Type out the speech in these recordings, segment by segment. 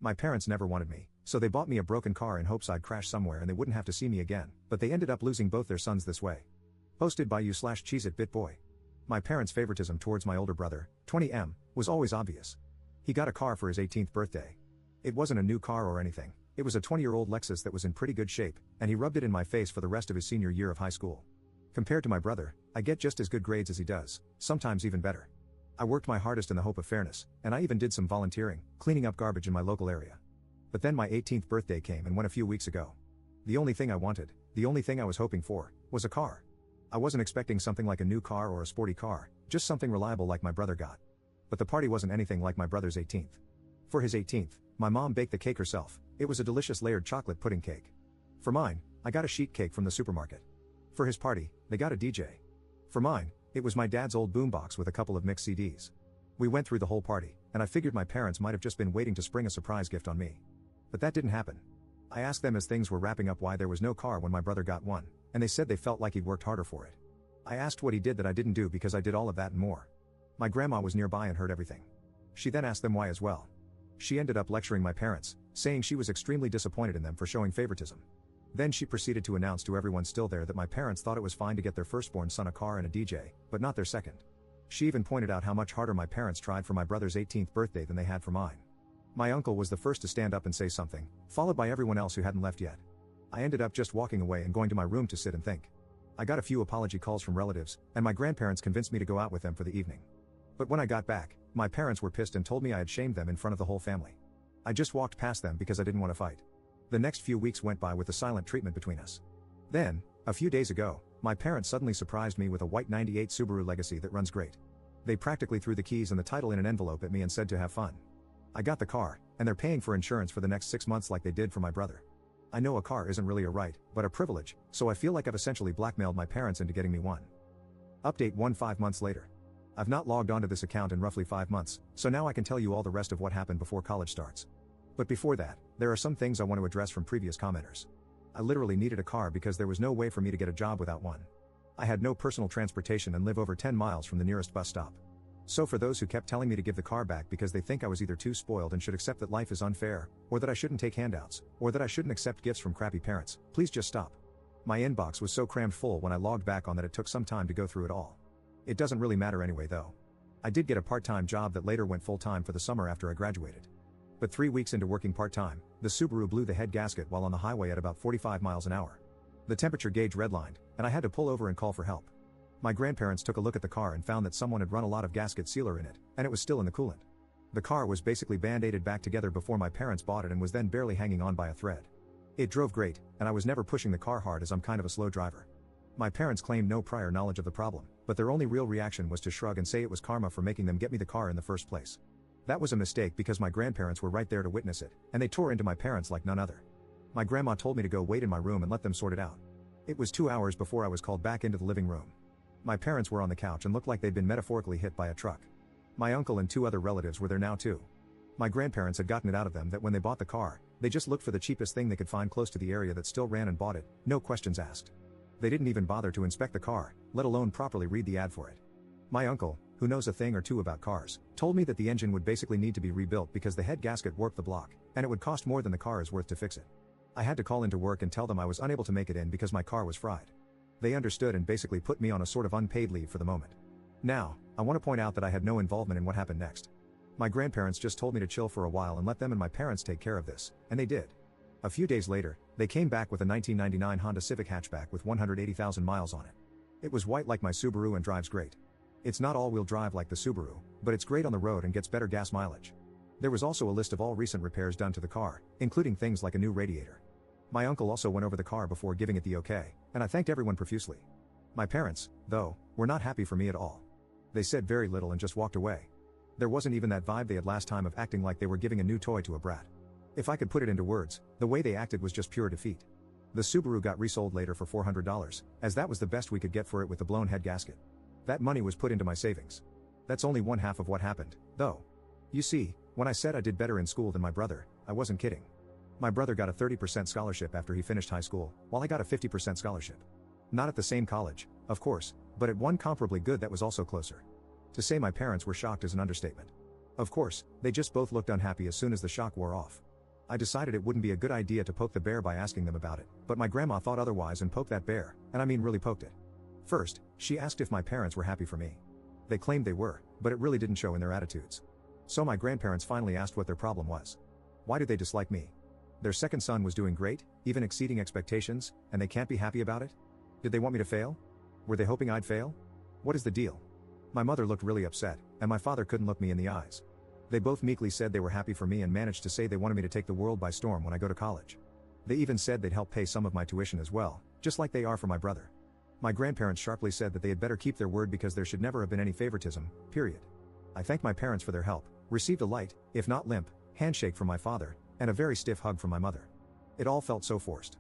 My parents never wanted me, so they bought me a broken car in hopes I'd crash somewhere and they wouldn't have to see me again, but they ended up losing both their sons this way. Posted by you/CheezItBitBoy. My parents' favoritism towards my older brother, 20M, was always obvious. He got a car for his 18th birthday. It wasn't a new car or anything, it was a 20-year-old Lexus that was in pretty good shape, and he rubbed it in my face for the rest of his senior year of high school. Compared to my brother, I get just as good grades as he does, sometimes even better. I worked my hardest in the hope of fairness, and I even did some volunteering, cleaning up garbage in my local area. But then my 18th birthday came and went a few weeks ago. The only thing I wanted, the only thing I was hoping for, was a car. I wasn't expecting something like a new car or a sporty car, just something reliable like my brother got. But the party wasn't anything like my brother's 18th. For his 18th, my mom baked the cake herself. It was a delicious layered chocolate pudding cake. For mine, I got a sheet cake from the supermarket. For his party, they got a DJ. For mine, it was my dad's old boombox with a couple of mixed CDs. We went through the whole party, and I figured my parents might have just been waiting to spring a surprise gift on me. But that didn't happen. I asked them as things were wrapping up why there was no car when my brother got one, and they said they felt like he'd worked harder for it. I asked what he did that I didn't do because I did all of that and more. My grandma was nearby and heard everything. She then asked them why as well. She ended up lecturing my parents, saying she was extremely disappointed in them for showing favoritism. Then she proceeded to announce to everyone still there that my parents thought it was fine to get their firstborn son a car and a DJ, but not their second. She even pointed out how much harder my parents tried for my brother's 18th birthday than they had for mine. My uncle was the first to stand up and say something, followed by everyone else who hadn't left yet. I ended up just walking away and going to my room to sit and think. I got a few apology calls from relatives, and my grandparents convinced me to go out with them for the evening. But when I got back, my parents were pissed and told me I had shamed them in front of the whole family. I just walked past them because I didn't want to fight. The next few weeks went by with the silent treatment between us. Then, a few days ago, my parents suddenly surprised me with a white 98 Subaru Legacy that runs great. They practically threw the keys and the title in an envelope at me and said to have fun. I got the car, and they're paying for insurance for the next 6 months like they did for my brother. I know a car isn't really a right, but a privilege, so I feel like I've essentially blackmailed my parents into getting me one. Update 5 months later. I've not logged onto this account in roughly 5 months, so now I can tell you all the rest of what happened before college starts. But before that, there are some things I want to address from previous commenters. I literally needed a car because there was no way for me to get a job without one. I had no personal transportation and live over 10 miles from the nearest bus stop. So for those who kept telling me to give the car back because they think I was either too spoiled and should accept that life is unfair, or that I shouldn't take handouts, or that I shouldn't accept gifts from crappy parents, please just stop. My inbox was so crammed full when I logged back on that it took some time to go through it all. It doesn't really matter anyway though. I did get a part-time job that later went full-time for the summer after I graduated. But 3 weeks into working part-time, the Subaru blew the head gasket while on the highway at about 45 miles an hour. The temperature gauge redlined, and I had to pull over and call for help. My grandparents took a look at the car and found that someone had run a lot of gasket sealer in it, and it was still in the coolant. The car was basically band-aided back together before my parents bought it and was then barely hanging on by a thread. It drove great, and I was never pushing the car hard as I'm kind of a slow driver. My parents claimed no prior knowledge of the problem, but their only real reaction was to shrug and say it was karma for making them get me the car in the first place. That was a mistake because my grandparents were right there to witness it, and they tore into my parents like none other. My grandma told me to go wait in my room and let them sort it out. It was 2 hours before I was called back into the living room. My parents were on the couch and looked like they'd been metaphorically hit by a truck. My uncle and 2 other relatives were there now too. My grandparents had gotten it out of them that when they bought the car, they just looked for the cheapest thing they could find close to the area that still ran and bought it, no questions asked. They didn't even bother to inspect the car, let alone properly read the ad for it. My uncle, who knows a thing or two about cars, told me that the engine would basically need to be rebuilt because the head gasket warped the block, and it would cost more than the car is worth to fix it. I had to call into work and tell them I was unable to make it in because my car was fried. They understood and basically put me on a sort of unpaid leave for the moment. Now, I want to point out that I had no involvement in what happened next. My grandparents just told me to chill for a while and let them and my parents take care of this, and they did. A few days later, they came back with a 1999 Honda Civic hatchback with 180,000 miles on it. It was white like my Subaru and drives great. It's not all-wheel drive like the Subaru, but it's great on the road and gets better gas mileage. There was also a list of all recent repairs done to the car, including things like a new radiator. My uncle also went over the car before giving it the okay, and I thanked everyone profusely. My parents, though, were not happy for me at all. They said very little and just walked away. There wasn't even that vibe they had last time of acting like they were giving a new toy to a brat. If I could put it into words, the way they acted was just pure defeat. The Subaru got resold later for $400, as that was the best we could get for it with the blown head gasket. That money was put into my savings. That's only one half of what happened, though. You see, when I said I did better in school than my brother, I wasn't kidding. My brother got a 30% scholarship after he finished high school, while I got a 50% scholarship. Not at the same college, of course, but at one comparably good that was also closer. To say my parents were shocked is an understatement. Of course, they just both looked unhappy as soon as the shock wore off. I decided it wouldn't be a good idea to poke the bear by asking them about it, but my grandma thought otherwise and poked that bear, and I mean really poked it. First, she asked if my parents were happy for me. They claimed they were, but it really didn't show in their attitudes. So my grandparents finally asked what their problem was. Why do they dislike me? Their second son was doing great, even exceeding expectations, and they can't be happy about it? Did they want me to fail? Were they hoping I'd fail? What is the deal? My mother looked really upset, and my father couldn't look me in the eyes. They both meekly said they were happy for me and managed to say they wanted me to take the world by storm when I go to college. They even said they'd help pay some of my tuition as well, just like they are for my brother. My grandparents sharply said that they had better keep their word because there should never have been any favoritism, period. I thanked my parents for their help, received a light, if not limp, handshake from my father, and a very stiff hug from my mother. It all felt so forced.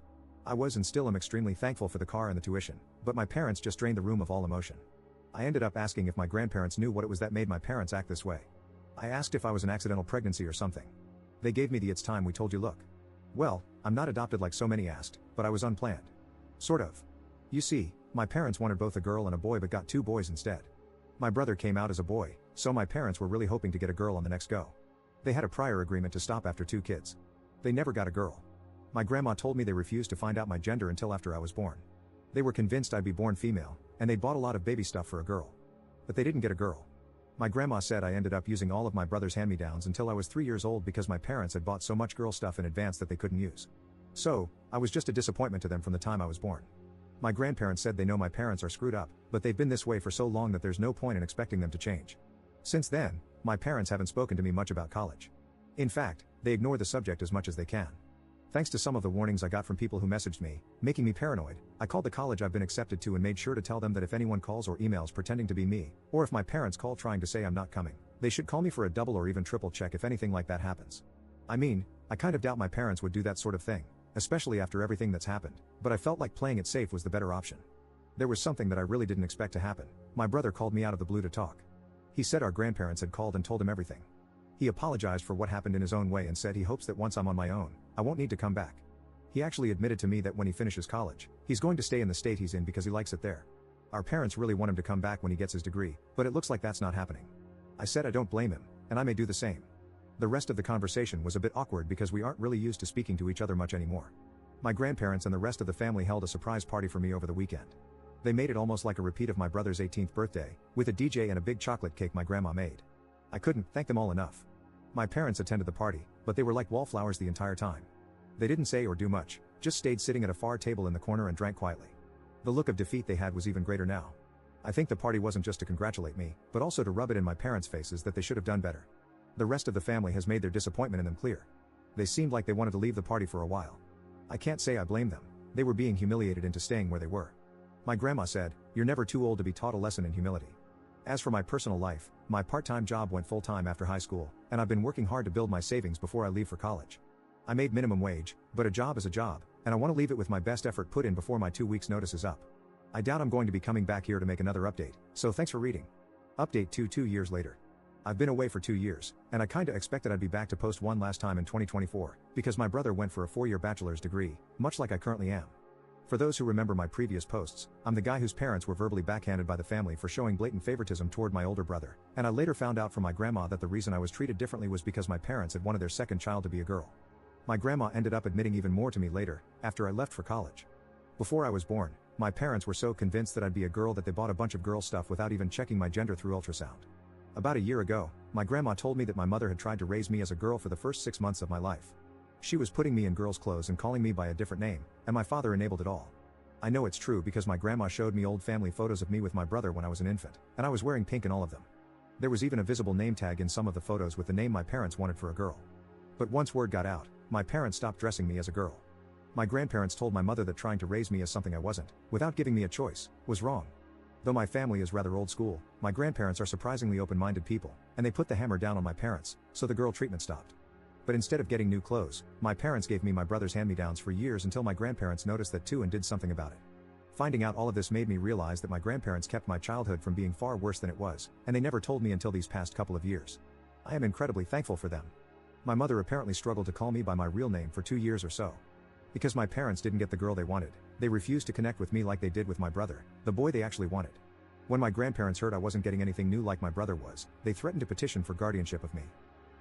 I was and still am extremely thankful for the car and the tuition, but my parents just drained the room of all emotion. I ended up asking if my grandparents knew what it was that made my parents act this way. I asked if I was an accidental pregnancy or something. They gave me the "it's time we told you" look. Well, I'm not adopted like so many asked, but I was unplanned. Sort of. You see, my parents wanted both a girl and a boy but got 2 boys instead. My brother came out as a boy, so my parents were really hoping to get a girl on the next go. They had a prior agreement to stop after 2 kids. They never got a girl. My grandma told me they refused to find out my gender until after I was born. They were convinced I'd be born female, and they'd bought a lot of baby stuff for a girl. But they didn't get a girl. My grandma said I ended up using all of my brother's hand-me-downs until I was 3 years old because my parents had bought so much girl stuff in advance that they couldn't use. So, I was just a disappointment to them from the time I was born. My grandparents said they know my parents are screwed up, but they've been this way for so long that there's no point in expecting them to change. Since then, my parents haven't spoken to me much about college. In fact, they ignore the subject as much as they can. Thanks to some of the warnings I got from people who messaged me, making me paranoid, I called the college I've been accepted to and made sure to tell them that if anyone calls or emails pretending to be me, or if my parents call trying to say I'm not coming, they should call me for a double or even triple check if anything like that happens. I mean, I kind of doubt my parents would do that sort of thing, especially after everything that's happened, but I felt like playing it safe was the better option. There was something that I really didn't expect to happen. My brother called me out of the blue to talk. He said our grandparents had called and told him everything. He apologized for what happened in his own way and said he hopes that once I'm on my own, I won't need to come back. He actually admitted to me that when he finishes college, he's going to stay in the state he's in because he likes it there. Our parents really want him to come back when he gets his degree, but it looks like that's not happening. I said I don't blame him, and I may do the same. The rest of the conversation was a bit awkward because we aren't really used to speaking to each other much anymore. My grandparents and the rest of the family held a surprise party for me over the weekend. They made it almost like a repeat of my brother's 18th birthday, with a DJ and a big chocolate cake my grandma made. I couldn't thank them all enough. My parents attended the party, but they were like wallflowers the entire time. They didn't say or do much, just stayed sitting at a far table in the corner and drank quietly. The look of defeat they had was even greater now. I think the party wasn't just to congratulate me, but also to rub it in my parents' faces that they should have done better. The rest of the family has made their disappointment in them clear. They seemed like they wanted to leave the party for a while. I can't say I blame them. They were being humiliated into staying where they were. My grandma said, "You're never too old to be taught a lesson in humility." As for my personal life, my part-time job went full-time after high school, and I've been working hard to build my savings before I leave for college. I made minimum wage, but a job is a job, and I want to leave it with my best effort put in before my 2 weeks notice is up. I doubt I'm going to be coming back here to make another update, so thanks for reading. Update 2 years later. I've been away for 2 years, and I kinda expected I'd be back to post one last time in 2024, because my brother went for a 4-year bachelor's degree, much like I currently am. For those who remember my previous posts, I'm the guy whose parents were verbally backhanded by the family for showing blatant favoritism toward my older brother, and I later found out from my grandma that the reason I was treated differently was because my parents had wanted their second child to be a girl. My grandma ended up admitting even more to me later, after I left for college. Before I was born, my parents were so convinced that I'd be a girl that they bought a bunch of girl stuff without even checking my gender through ultrasound. About a year ago, my grandma told me that my mother had tried to raise me as a girl for the first 6 months of my life. She was putting me in girls' clothes and calling me by a different name, and my father enabled it all. I know it's true because my grandma showed me old family photos of me with my brother when I was an infant, and I was wearing pink in all of them. There was even a visible name tag in some of the photos with the name my parents wanted for a girl. But once word got out, my parents stopped dressing me as a girl. My grandparents told my mother that trying to raise me as something I wasn't, without giving me a choice, was wrong. Though my family is rather old school, my grandparents are surprisingly open-minded people, and they put the hammer down on my parents, so the girl treatment stopped. But instead of getting new clothes, my parents gave me my brother's hand-me-downs for years until my grandparents noticed that too and did something about it. Finding out all of this made me realize that my grandparents kept my childhood from being far worse than it was, and they never told me until these past couple of years. I am incredibly thankful for them. My mother apparently struggled to call me by my real name for 2 years or so. Because my parents didn't get the girl they wanted, they refused to connect with me like they did with my brother, the boy they actually wanted. When my grandparents heard I wasn't getting anything new like my brother was, they threatened to petition for guardianship of me.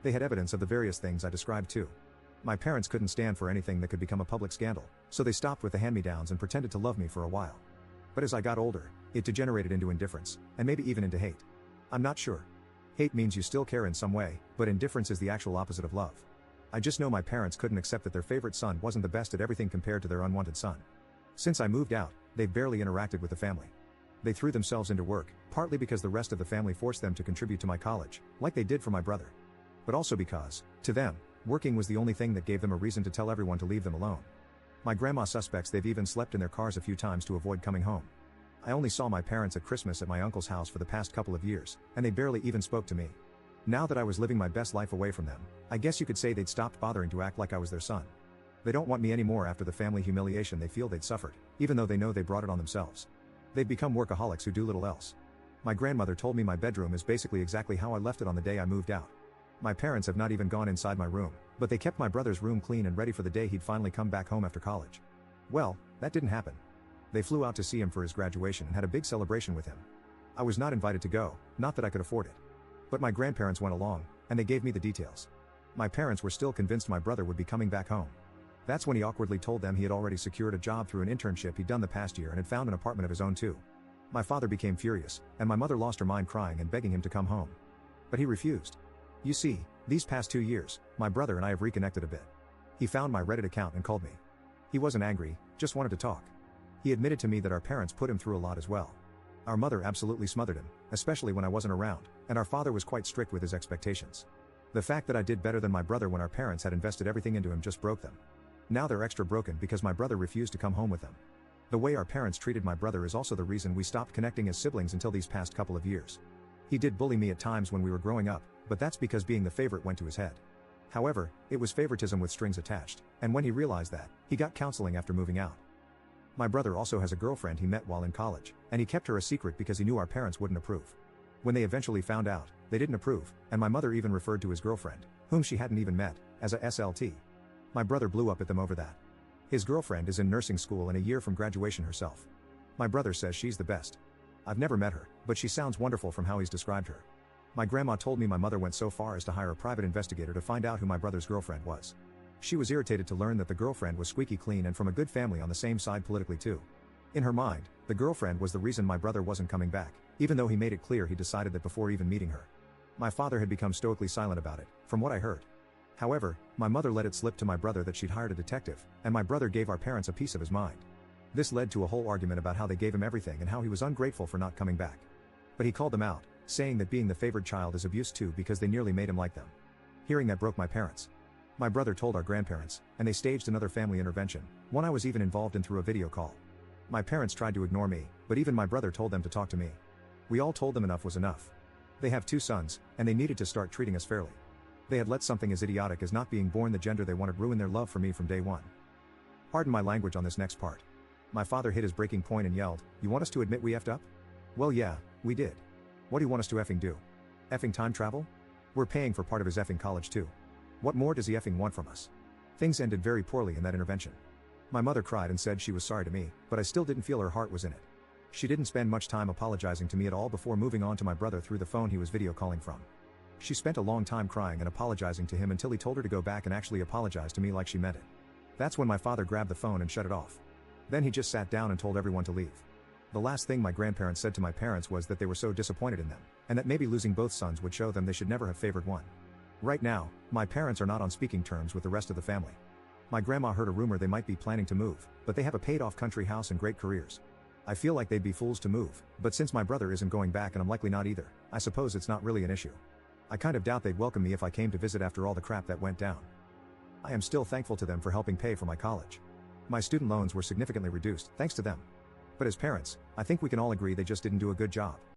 They had evidence of the various things I described too. My parents couldn't stand for anything that could become a public scandal, so they stopped with the hand-me-downs and pretended to love me for a while. But as I got older, it degenerated into indifference, and maybe even into hate. I'm not sure. Hate means you still care in some way, but indifference is the actual opposite of love. I just know my parents couldn't accept that their favorite son wasn't the best at everything compared to their unwanted son. Since I moved out, they've barely interacted with the family. They threw themselves into work, partly because the rest of the family forced them to contribute to my college, like they did for my brother. But also because, to them, working was the only thing that gave them a reason to tell everyone to leave them alone. My grandma suspects they've even slept in their cars a few times to avoid coming home. I only saw my parents at Christmas at my uncle's house for the past couple of years, and they barely even spoke to me. Now that I was living my best life away from them, I guess you could say they'd stopped bothering to act like I was their son. They don't want me anymore after the family humiliation they feel they'd suffered, even though they know they brought it on themselves. They've become workaholics who do little else. My grandmother told me my bedroom is basically exactly how I left it on the day I moved out. My parents have not even gone inside my room, but they kept my brother's room clean and ready for the day he'd finally come back home after college. Well, that didn't happen. They flew out to see him for his graduation and had a big celebration with him. I was not invited to go, not that I could afford it. But my grandparents went along, and they gave me the details. My parents were still convinced my brother would be coming back home. That's when he awkwardly told them he had already secured a job through an internship he'd done the past year and had found an apartment of his own too. My father became furious, and my mother lost her mind crying and begging him to come home. But he refused. You see, these past 2 years, my brother and I have reconnected a bit. He found my Reddit account and called me. He wasn't angry, just wanted to talk. He admitted to me that our parents put him through a lot as well. Our mother absolutely smothered him, especially when I wasn't around, and our father was quite strict with his expectations. The fact that I did better than my brother when our parents had invested everything into him just broke them. Now they're extra broken because my brother refused to come home with them. The way our parents treated my brother is also the reason we stopped connecting as siblings until these past couple of years. He did bully me at times when we were growing up, but that's because being the favorite went to his head. However, it was favoritism with strings attached, and when he realized that, he got counseling after moving out. My brother also has a girlfriend he met while in college, and he kept her a secret because he knew our parents wouldn't approve. When they eventually found out, they didn't approve, and my mother even referred to his girlfriend, whom she hadn't even met, as a SLT. My brother blew up at them over that. His girlfriend is in nursing school and a year from graduation herself. My brother says she's the best. I've never met her, but she sounds wonderful from how he's described her. My grandma told me my mother went so far as to hire a private investigator to find out who my brother's girlfriend was. She was irritated to learn that the girlfriend was squeaky clean and from a good family on the same side politically too. In her mind, the girlfriend was the reason my brother wasn't coming back, even though he made it clear he decided that before even meeting her. My father had become stoically silent about it, from what I heard. However, my mother let it slip to my brother that she'd hired a detective, and my brother gave our parents a piece of his mind. This led to a whole argument about how they gave him everything and how he was ungrateful for not coming back. But he called them out, saying that being the favored child is abuse too because they nearly made him like them. Hearing that broke my parents. My brother told our grandparents, and they staged another family intervention, one I was even involved in through a video call. My parents tried to ignore me, but even my brother told them to talk to me. We all told them enough was enough. They have 2 sons, and they needed to start treating us fairly. They had let something as idiotic as not being born the gender they wanted ruin their love for me from day one. Pardon my language on this next part. My father hit his breaking point and yelled, "You want us to admit we effed up?" Well yeah, we did. What do you want us to effing do? Effing time travel? We're paying for part of his effing college too. What more does he effing want from us? Things ended very poorly in that intervention. My mother cried and said she was sorry to me, but I still didn't feel her heart was in it. She didn't spend much time apologizing to me at all before moving on to my brother through the phone he was video calling from. She spent a long time crying and apologizing to him until he told her to go back and actually apologize to me like she meant it. That's when my father grabbed the phone and shut it off. Then he just sat down and told everyone to leave. The last thing my grandparents said to my parents was that they were so disappointed in them, and that maybe losing both sons would show them they should never have favored one. Right now, my parents are not on speaking terms with the rest of the family. My grandma heard a rumor they might be planning to move, but they have a paid-off country house and great careers. I feel like they'd be fools to move, but since my brother isn't going back and I'm likely not either, I suppose it's not really an issue. I kind of doubt they'd welcome me if I came to visit after all the crap that went down. I am still thankful to them for helping pay for my college. My student loans were significantly reduced, thanks to them. But as parents, I think we can all agree they just didn't do a good job.